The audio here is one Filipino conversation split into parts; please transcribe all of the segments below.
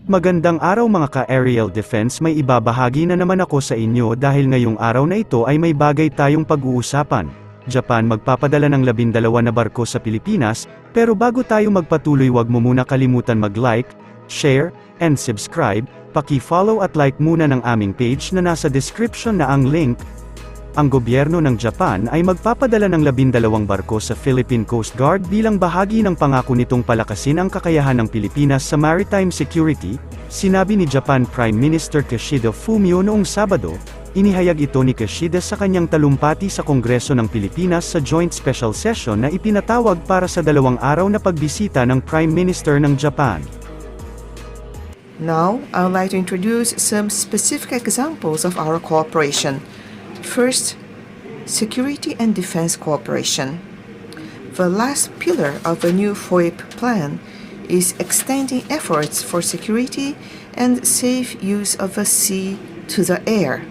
Magandang araw mga ka-aerial defense, may ibabahagi na naman ako sa inyo dahil ngayong araw na ito ay may bagay tayong pag-uusapan. Japan magpapadala ng 12 na barko sa Pilipinas, pero bago tayo magpatuloy wag mo muna kalimutan mag-like, share, and subscribe, paki-follow at like muna ng aming page na nasa description na ang link. Ang gobyerno ng Japan ay magpapadala ng 12 barko sa Philippine Coast Guard bilang bahagi ng pangako nitong palakasin ang kakayahan ng Pilipinas sa maritime security, sinabi ni Japan Prime Minister Kishida Fumio noong Sabado. Inihayag ito ni Kishida sa kanyang talumpati sa Kongreso ng Pilipinas sa Joint Special Session na ipinatawag para sa 2 araw na pagbisita ng Prime Minister ng Japan. Now, I would like to introduce some specific examples of our cooperation. First, security and defense cooperation. The last pillar of the new FOIP plan is extending efforts for security and safe use of the sea to the air.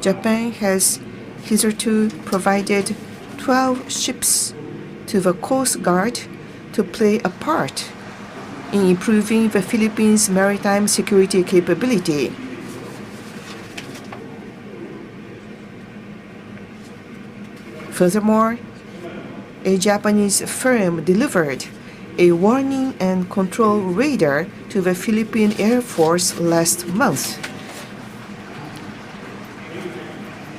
Japan has hitherto provided 12 ships to the Coast Guard to play a part in improving the Philippines' maritime security capability. Furthermore, a Japanese firm delivered a warning and control radar to the Philippine Air Force last month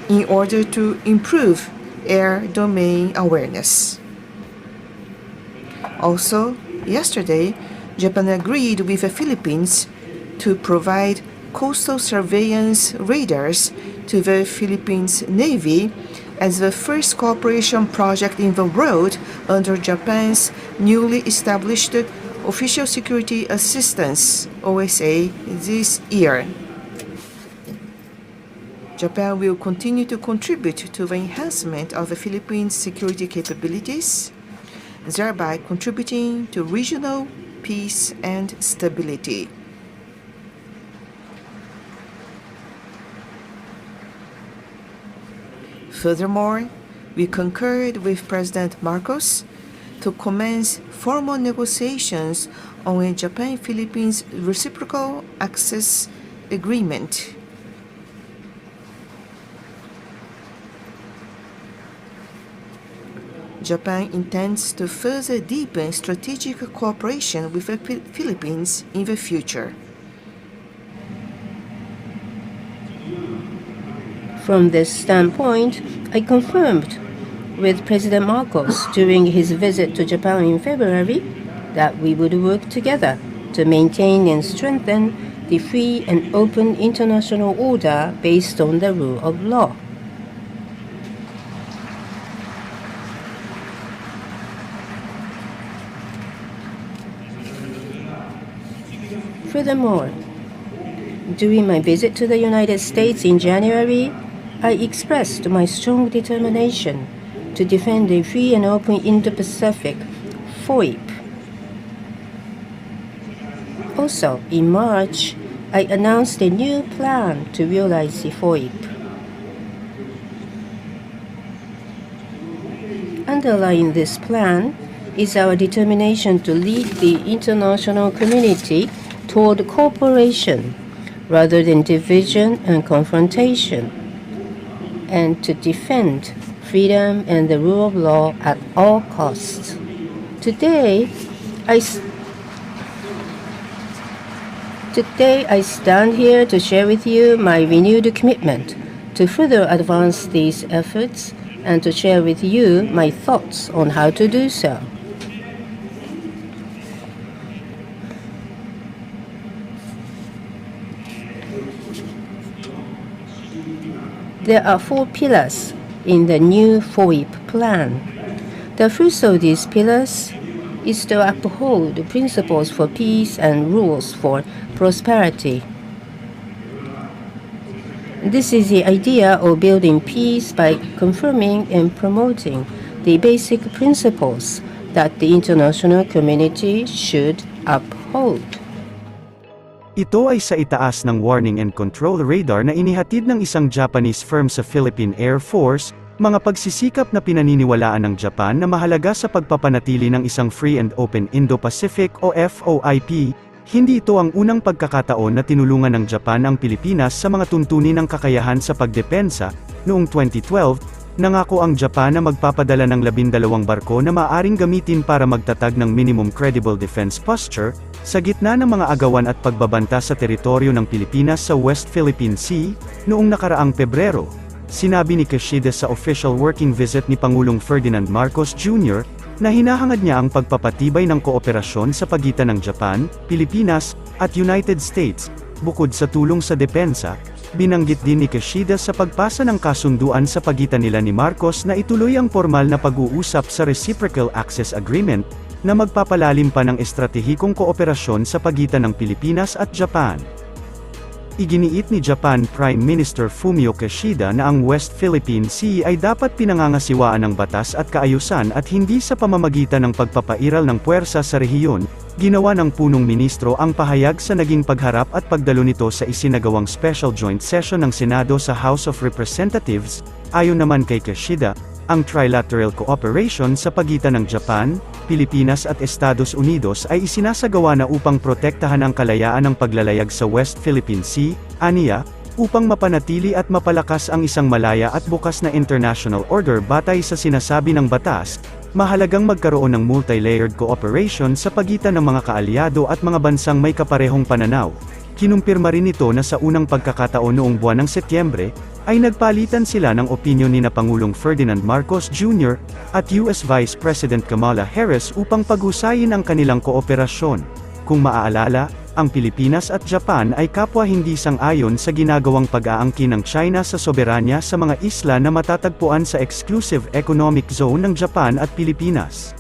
in order to improve air domain awareness. Also, yesterday, Japan agreed with the Philippines to provide coastal surveillance radars to the Philippines Navy as the first cooperation project in the world under Japan's newly established Official Security Assistance (OSA) this year. Japan will continue to contribute to the enhancement of the Philippines' security capabilities, thereby contributing to regional peace and stability. Furthermore, we concurred with President Marcos to commence formal negotiations on a Japan-Philippines reciprocal access agreement. Japan intends to further deepen strategic cooperation with the Philippines in the future. From this standpoint, I confirmed with President Marcos during his visit to Japan in February that we would work together to maintain and strengthen the free and open international order based on the rule of law. Furthermore, during my visit to the United States in January, I expressed my strong determination to defend a free and open Indo-Pacific FOIP. Also, in March, I announced a new plan to realize the FOIP. Underlying this plan is our determination to lead the international community toward cooperation rather than division and confrontation, and to defend freedom and the rule of law at all costs. Today, I stand here to share with you my renewed commitment to further advance these efforts and to share with you my thoughts on how to do so. There are 4 pillars in the new FOIP plan. The first of these pillars is to uphold principles for peace and rules for prosperity. This is the idea of building peace by confirming and promoting the basic principles that the international community should uphold. Ito ay sa itaas ng warning and control radar na inihatid ng isang Japanese firm sa Philippine Air Force, Mga pagsisikap na pinaniniwalaan ng Japan na mahalaga sa pagpapanatili ng isang Free and Open Indo-Pacific o FOIP, hindi ito ang unang pagkakataon na tinulungan ng Japan ang Pilipinas sa mga tuntunin ng kakayahan sa pagdepensa. Noong 2012, nangako ang Japan na magpapadala ng 12 barko na maaaring gamitin para magtatag ng minimum credible defense posture, sa gitna ng mga agawan at pagbabanta sa teritoryo ng Pilipinas sa West Philippine Sea, noong nakaraang Pebrero. Sinabi ni Kishida sa official working visit ni Pangulong Ferdinand Marcos Jr., na hinahangad niya ang pagpapatibay ng kooperasyon sa pagitan ng Japan, Pilipinas, at United States, bukod sa tulong sa depensa. Binanggit din ni Kishida sa pagpasa ng kasunduan sa pagitan nila ni Marcos na ituloy ang formal na pag-uusap sa Reciprocal Access Agreement, na magpapalalim pa ng estratehikong kooperasyon sa pagitan ng Pilipinas at Japan. Iginiit ni Japan Prime Minister Fumio Kishida na ang West Philippine Sea ay dapat pinangangasiwaan ng batas at kaayusan at hindi sa pamamagitan ng pagpapairal ng puwersa sa rehiyon. Ginawa ng punong ministro ang pahayag sa naging pagharap at pagdalo nito sa isinagawang Special Joint Session ng Senado sa House of Representatives. Ayon naman kay Kishida, ang trilateral cooperation sa pagitan ng Japan, Pilipinas at Estados Unidos ay isinasagawa na upang protektahan ang kalayaan ng paglalayag sa West Philippine Sea, aniya, upang mapanatili at mapalakas ang isang malaya at bukas na international order batay sa sinasabi ng batas. Mahalagang magkaroon ng multi-layered cooperation sa pagitan ng mga kaalyado at mga bansang may kaparehong pananaw. Kinumpirma rin ito na sa unang pagkakataon noong buwan ng Setyembre, ay nagpalitan sila ng opinyon ni Pangulong Ferdinand Marcos Jr. at US Vice President Kamala Harris upang pag-usayin ang kanilang kooperasyon. Kung maaalala, ang Pilipinas at Japan ay kapwa hindi sang-ayon sa ginagawang pag-aangkin ng China sa soberanya sa mga isla na matatagpuan sa Exclusive Economic Zone ng Japan at Pilipinas.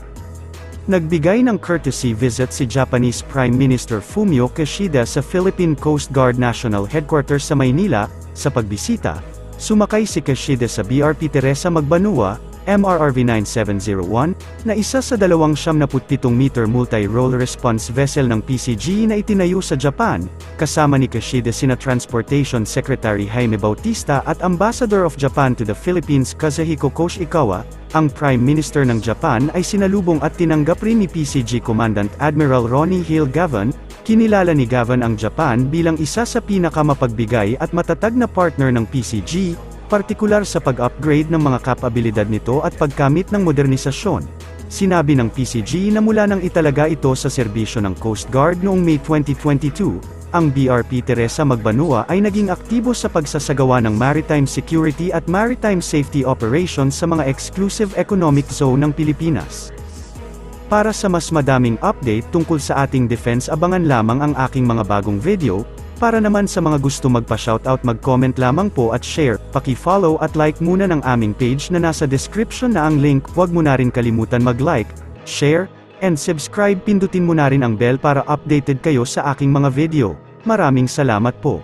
Nagbigay ng courtesy visit si Japanese Prime Minister Fumio Kishida sa Philippine Coast Guard National Headquarters sa Maynila. Sa pagbisita, sumakay si Kishida sa BRP Teresa Magbanua, MRRV 9701, na isa sa 277-meter multi-role response vessel ng PCG na itinayo sa Japan, kasama ni Kishida sina Transportation Secretary Jaime Bautista at Ambassador of Japan to the Philippines Kazuhiko Koshikawa. Ang Prime Minister ng Japan ay sinalubong at tinanggap rin ni PCG Commandant Admiral Ronnie Hale Gavan. Kinilala ni Gavan ang Japan bilang isa sa pinakamapagbigay at matatag na partner ng PCG, partikular sa pag-upgrade ng mga kapabilidad nito at pagkamit ng modernisasyon. Sinabi ng PCG na mula nang italaga ito sa serbisyo ng Coast Guard noong May 2022, ang BRP Teresa Magbanua ay naging aktibo sa pagsasagawa ng maritime security at maritime safety operations sa mga exclusive economic zone ng Pilipinas. Para sa mas madaming update tungkol sa ating defense, abangan lamang ang aking mga bagong video. Para naman sa mga gusto magpa-shoutout, mag-comment lamang po at share, paki-follow at like muna ng aming page na nasa description na ang link. Huwag mo na rin kalimutan mag-like, share, and subscribe. Pindutin mo na rin ang bell para updated kayo sa aking mga video. Maraming salamat po.